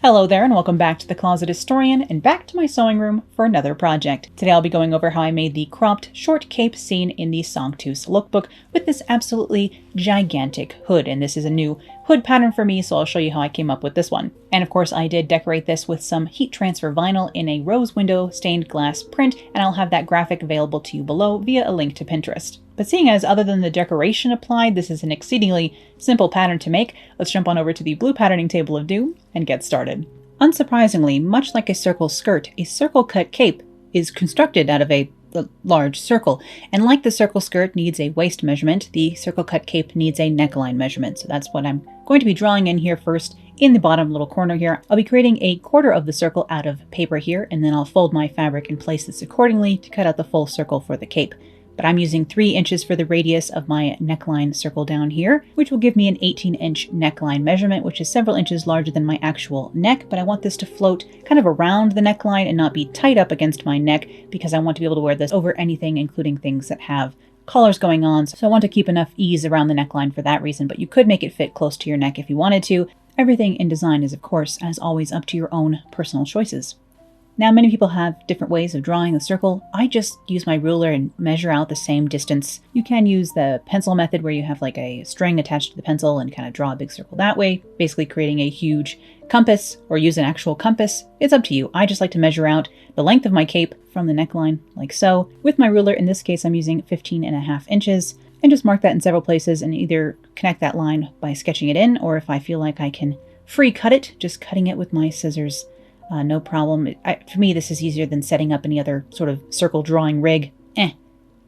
Hello there and welcome back to The Closet Historian and back to my sewing room for another project. Today I'll be going over how I made the cropped short cape seen in the Songtooth lookbook with this absolutely gigantic hood, and this is a new hood pattern for me, so I'll show you how I came up with this one. And of course I did decorate this with some heat transfer vinyl in a rose window stained glass print, and I'll have that graphic available to you below via a link to Pinterest. But seeing as other than the decoration applied, this is an exceedingly simple pattern to make, let's jump on over to the blue patterning table of doom and get started. Unsurprisingly, much like a circle skirt, a circle cut cape is constructed out of a large circle, and like the circle skirt needs a waist measurement, the circle cut cape needs a neckline measurement. So that's what I'm going to be drawing in here first. In the bottom little corner here, I'll be creating a quarter of the circle out of paper here, and then I'll fold my fabric and place this accordingly to cut out the full circle for the cape. But I'm using 3 inches for the radius of my neckline circle down here, which will give me an 18-inch neckline measurement, which is several inches larger than my actual neck, but I want this to float kind of around the neckline and not be tight up against my neck because I want to be able to wear this over anything, including things that have collars going on. So I want to keep enough ease around the neckline for that reason, but you could make it fit close to your neck if you wanted to. Everything in design is, of course, as always, up to your own personal choices. Now, many people have different ways of drawing a circle. I just use my ruler and measure out the same distance. You can use the pencil method where you have like a string attached to the pencil and kind of draw a big circle that way, basically creating a huge compass, or use an actual compass. It's up to you. I just like to measure out the length of my cape from the neckline, like so. With my ruler, in this case, I'm using 15.5 inches, and just mark that in several places and either connect that line by sketching it in, or if I feel like I can free cut it, just cutting it with my scissors. No problem. For me, this is easier than setting up any other sort of circle drawing rig.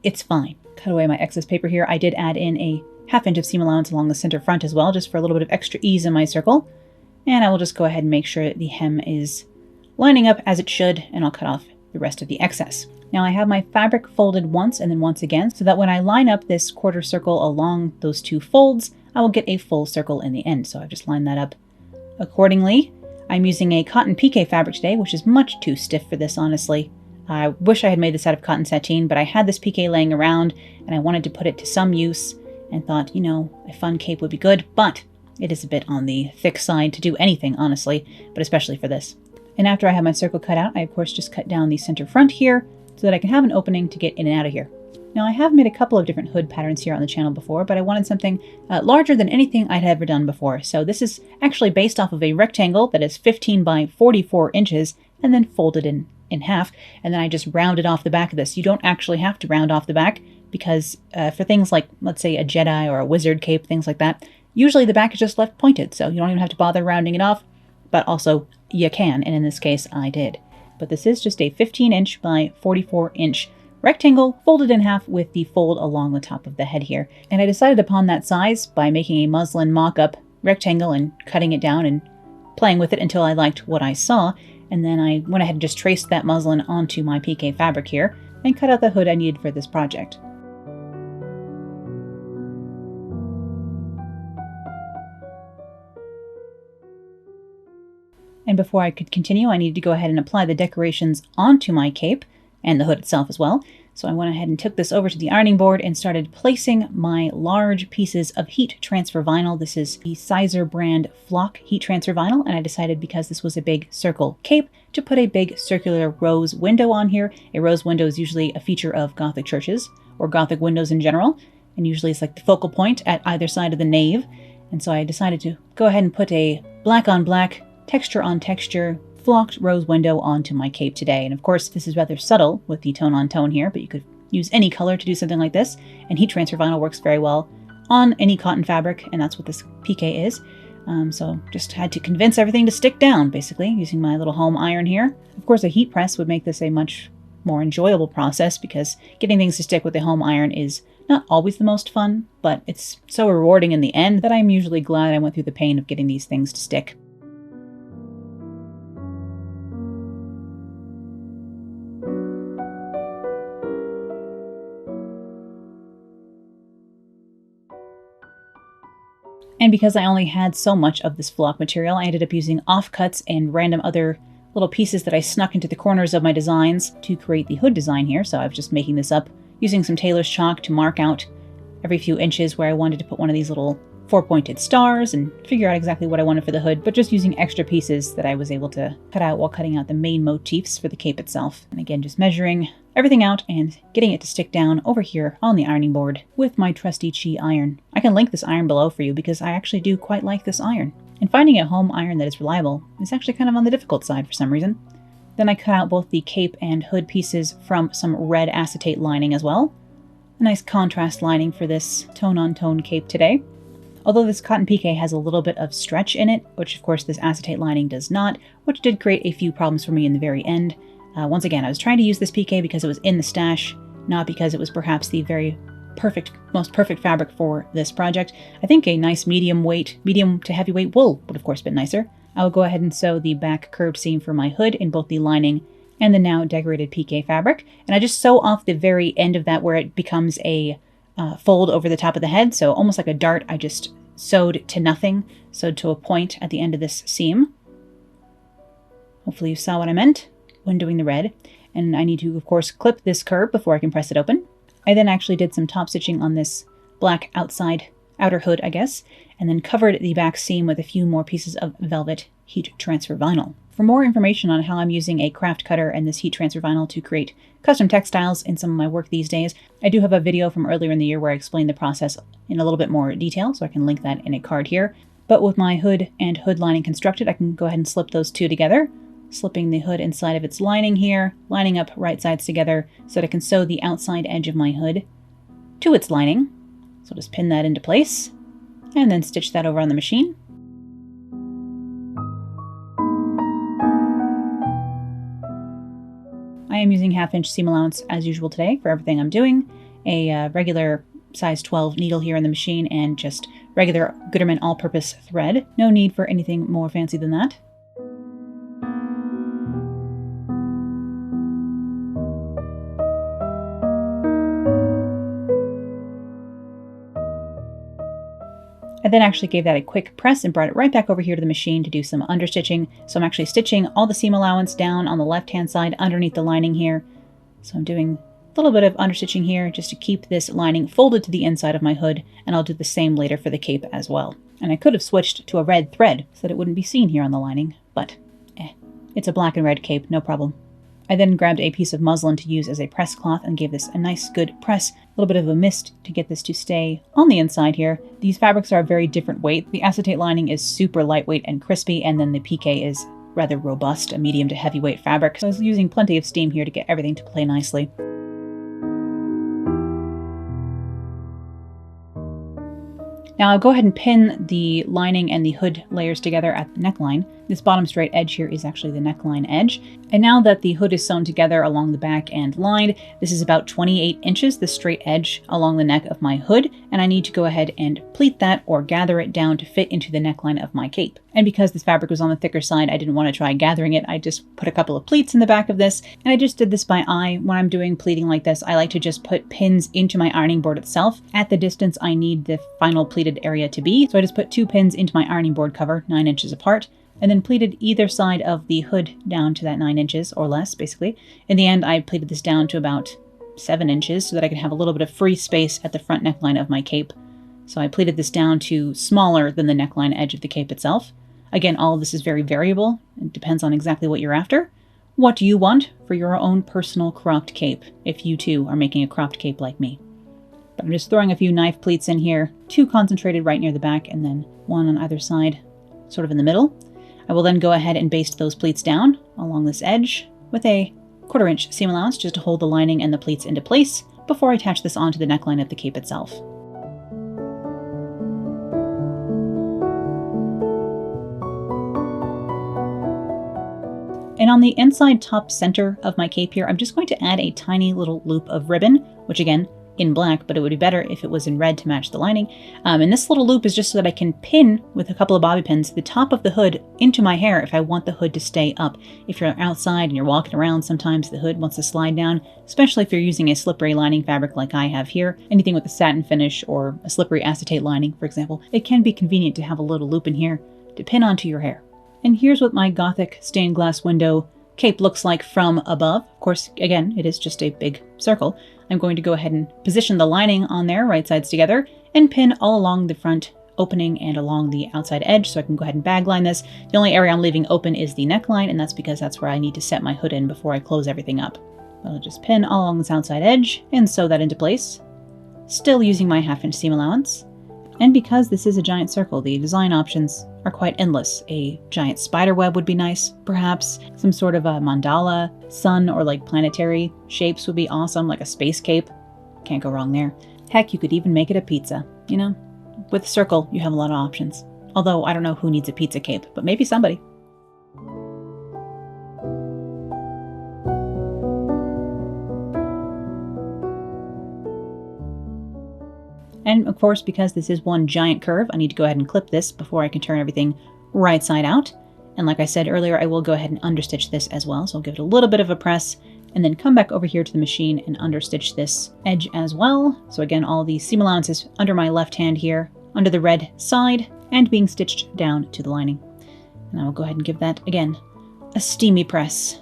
It's fine. Cut away my excess paper here. I did add in a 1/2 inch of seam allowance along the center front as well, just for a little bit of extra ease in my circle. And I will just go ahead and make sure the hem is lining up as it should, and I'll cut off the rest of the excess. Now I have my fabric folded once and then once again, so that when I line up this quarter circle along those 2 folds, I will get a full circle in the end. So I've just lined that up accordingly. I'm using a cotton piqué fabric today, which is much too stiff for this, honestly. I wish I had made this out of cotton sateen, but I had this piqué laying around, and I wanted to put it to some use, and thought, you know, a fun cape would be good, but it is a bit on the thick side to do anything, honestly, but especially for this. And after I have my circle cut out, I of course just cut down the center front here, so that I can have an opening to get in and out of here. Now I have made a couple of different hood patterns here on the channel before, but I wanted something larger than anything I'd ever done before. So this is actually based off of a rectangle that is 15 by 44 inches and then folded in half. And then I just rounded off the back of this. You don't actually have to round off the back because for things like, let's say, a Jedi or a wizard cape, things like that, usually the back is just left pointed. So you don't even have to bother rounding it off, but also you can. And in this case, I did. But this is just a 15-inch by 44-inch rectangle folded in half with the fold along the top of the head here. And I decided upon that size by making a muslin mock-up rectangle and cutting it down and playing with it until I liked what I saw. And then I went ahead and just traced that muslin onto my piqué fabric here and cut out the hood I needed for this project. And before I could continue, I needed to go ahead and apply the decorations onto my cape and the hood itself as well. So I went ahead and took this over to the ironing board and started placing my large pieces of heat transfer vinyl. This is the Sizer brand Flock heat transfer vinyl, and I decided because this was a big circle cape to put a big circular rose window on here. A rose window is usually a feature of Gothic churches, or Gothic windows in general, and usually it's like the focal point at either side of the nave. And so I decided to go ahead and put a black on black, texture on texture, flocked rose window onto my cape today. And of course, this is rather subtle with the tone on tone here, but you could use any color to do something like this. And heat transfer vinyl works very well on any cotton fabric, and that's what this piqué is. So just had to convince everything to stick down, basically, using my little home iron here. Of course, a heat press would make this a much more enjoyable process because getting things to stick with a home iron is not always the most fun, but it's so rewarding in the end that I'm usually glad I went through the pain of getting these things to stick. And because I only had so much of this flock material, I ended up using offcuts and random other little pieces that I snuck into the corners of my designs to create the hood design here. So I was just making this up using some tailor's chalk to mark out every few inches where I wanted to put one of these little 4-pointed stars and figure out exactly what I wanted for the hood, but just using extra pieces that I was able to cut out while cutting out the main motifs for the cape itself. And again, just measuring everything out and getting it to stick down over here on the ironing board with my trusty Chi iron. I can link this iron below for you because I actually do quite like this iron. And finding a home iron that is reliable is actually kind of on the difficult side for some reason. Then I cut out both the cape and hood pieces from some red acetate lining as well. A nice contrast lining for this tone-on-tone cape today. Although this cotton piqué has a little bit of stretch in it, which of course this acetate lining does not, which did create a few problems for me in the very end. Once again, I was trying to use this piqué because it was in the stash, not because it was perhaps the most perfect fabric for this project. I think a nice medium to heavyweight wool would of course been nicer. I will go ahead and sew the back curved seam for my hood in both the lining and the now decorated piqué fabric. And I just sew off the very end of that where it becomes a fold over the top of the head. So almost like a dart, I just sewed to nothing, sewed to a point at the end of this seam. Hopefully you saw what I meant when doing the red. And I need to, of course, clip this curve before I can press it open. I then actually did some top stitching on this black outer hood, I guess, and then covered the back seam with a few more pieces of velvet heat transfer vinyl. For more information on how I'm using a craft cutter and this heat transfer vinyl to create custom textiles in some of my work these days, I do have a video from earlier in the year where I explain the process in a little bit more detail, so I can link that in a card here. But with my hood and hood lining constructed, I can go ahead and slip those two together, slipping the hood inside of its lining here, lining up right sides together so that I can sew the outside edge of my hood to its lining. So I'll just pin that into place and then stitch that over on the machine. I am using 1/2" seam allowance as usual today for everything I'm doing. A regular size 12 needle here in the machine and just regular Gooderman all-purpose thread. No need for anything more fancy than that. I then actually gave that a quick press and brought it right back over here to the machine to do some understitching. So I'm actually stitching all the seam allowance down on the left-hand side underneath the lining here. So I'm doing a little bit of understitching here just to keep this lining folded to the inside of my hood, and I'll do the same later for the cape as well. And I could have switched to a red thread so that it wouldn't be seen here on the lining, but it's a black and red cape, no problem. I then grabbed a piece of muslin to use as a press cloth and gave this a nice good press, a little bit of a mist to get this to stay on the inside here. These fabrics are a very different weight. The acetate lining is super lightweight and crispy, and then the piqué is rather robust, a medium to heavyweight fabric. So I was using plenty of steam here to get everything to play nicely. Now I'll go ahead and pin the lining and the hood layers together at the neckline. This bottom straight edge here is actually the neckline edge. And now that the hood is sewn together along the back and lined, this is about 28 inches, the straight edge along the neck of my hood, and I need to go ahead and pleat that or gather it down to fit into the neckline of my cape. And because this fabric was on the thicker side, I didn't want to try gathering it. I just put a couple of pleats in the back of this, and I just did this by eye. When I'm doing pleating like this, I like to just put pins into my ironing board itself at the distance I need the final pleated area to be. So I just put 2 pins into my ironing board cover, 9 inches apart, and then pleated either side of the hood down to that 9 inches or less, basically. In the end, I pleated this down to about 7 inches so that I could have a little bit of free space at the front neckline of my cape. So I pleated this down to smaller than the neckline edge of the cape itself. Again, all of this is very variable. It depends on exactly what you're after. What do you want for your own personal cropped cape, if you too are making a cropped cape like me? But I'm just throwing a few knife pleats in here, 2 concentrated right near the back and then 1 on either side, sort of in the middle. I will then go ahead and baste those pleats down along this edge with a 1/4 inch seam allowance just to hold the lining and the pleats into place before I attach this onto the neckline of the cape itself. And on the inside top center of my cape here, I'm just going to add a tiny little loop of ribbon, which again, in black, but it would be better if it was in red to match the lining. And this little loop is just so that I can pin with a couple of bobby pins the top of the hood into my hair if I want the hood to stay up. If you're outside and you're walking around, sometimes the hood wants to slide down, especially if you're using a slippery lining fabric like I have here. Anything with a satin finish or a slippery acetate lining, for example, it can be convenient to have a little loop in here to pin onto your hair. And here's what my Gothic stained glass window cape looks like from above. Of course, again, it is just a big circle. I'm going to go ahead and position the lining on there, right sides together, and pin all along the front opening and along the outside edge, so I can go ahead and bag line this. The only area I'm leaving open is the neckline, and that's because that's where I need to set my hood in before I close everything up. I'll just pin all along this outside edge and sew that into place, still using my 1/2 inch seam allowance. And because this is a giant circle, the design options are quite endless. A giant spider web would be nice, perhaps. Some sort of a mandala, sun, or like planetary shapes would be awesome, like a space cape. Can't go wrong there. Heck, you could even make it a pizza, you know? With a circle, you have a lot of options. Although, I don't know who needs a pizza cape, but maybe somebody. And of course, because this is one giant curve, I need to go ahead and clip this before I can turn everything right side out. And like I said earlier, I will go ahead and understitch this as well. So I'll give it a little bit of a press and then come back over here to the machine and understitch this edge as well. So again, all the seam allowance is under my left hand here, under the red side, and being stitched down to the lining. And I will go ahead and give that, again, a steamy press.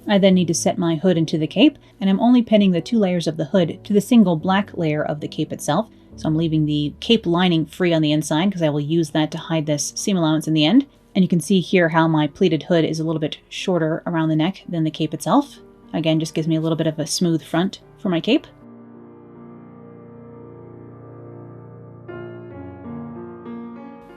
I then need to set my hood into the cape, and I'm only pinning the 2 layers of the hood to the single black layer of the cape itself. So I'm leaving the cape lining free on the inside because I will use that to hide this seam allowance in the end. And you can see here how my pleated hood is a little bit shorter around the neck than the cape itself. Again, just gives me a little bit of a smooth front for my cape.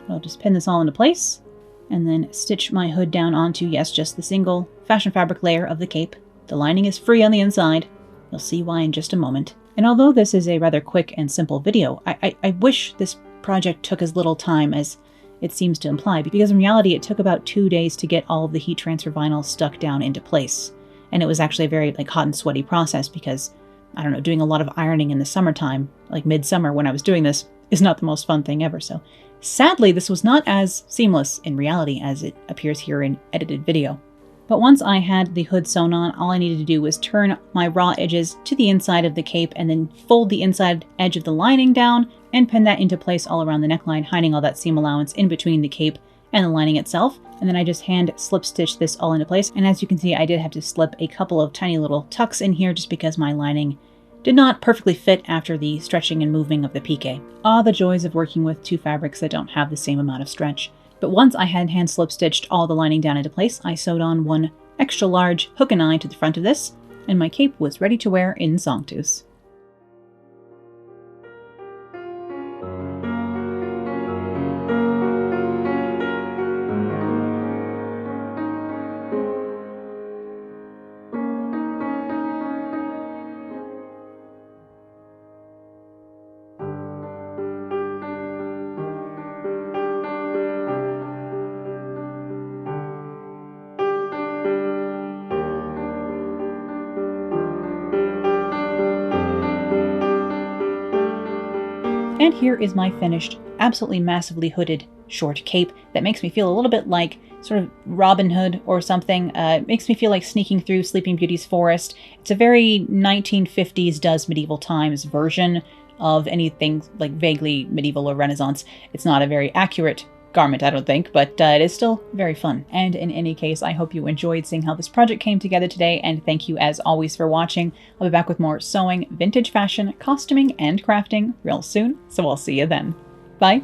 I'll just pin this all into place and then stitch my hood down onto, yes, just the single fashion fabric layer of the cape. The lining is free on the inside. You'll see why in just a moment. And although this is a rather quick and simple video, I wish this project took as little time as it seems to imply, because in reality it took about 2 days to get all of the heat transfer vinyl stuck down into place. And it was actually a very hot and sweaty process because, I don't know, doing a lot of ironing in the summertime, like midsummer when I was doing this, is not the most fun thing ever. So sadly, this was not as seamless in reality as it appears here in edited video. But once I had the hood sewn on, all I needed to do was turn my raw edges to the inside of the cape and then fold the inside edge of the lining down and pin that into place all around the neckline, hiding all that seam allowance in between the cape and the lining itself. And then I just hand slip stitch this all into place. And as you can see, I did have to slip a couple of tiny little tucks in here just because my lining did not perfectly fit after the stretching and moving of the piqué. Ah, the joys of working with 2 fabrics that don't have the same amount of stretch. But once I had hand slip stitched all the lining down into place, I sewed on 1 extra large hook and eye to the front of this, and my cape was ready to wear in Songtooth. And here is my finished, absolutely massively hooded short cape that makes me feel a little bit like sort of Robin Hood or something. It makes me feel like sneaking through Sleeping Beauty's forest. It's a very 1950s does medieval times version of anything like vaguely medieval or Renaissance. It's not a very accurate garment, I don't think, but it is still very fun. And in any case, I hope you enjoyed seeing how this project came together today, and thank you as always for watching. I'll be back with more sewing, vintage fashion, costuming, and crafting real soon, so I'll see you then. Bye!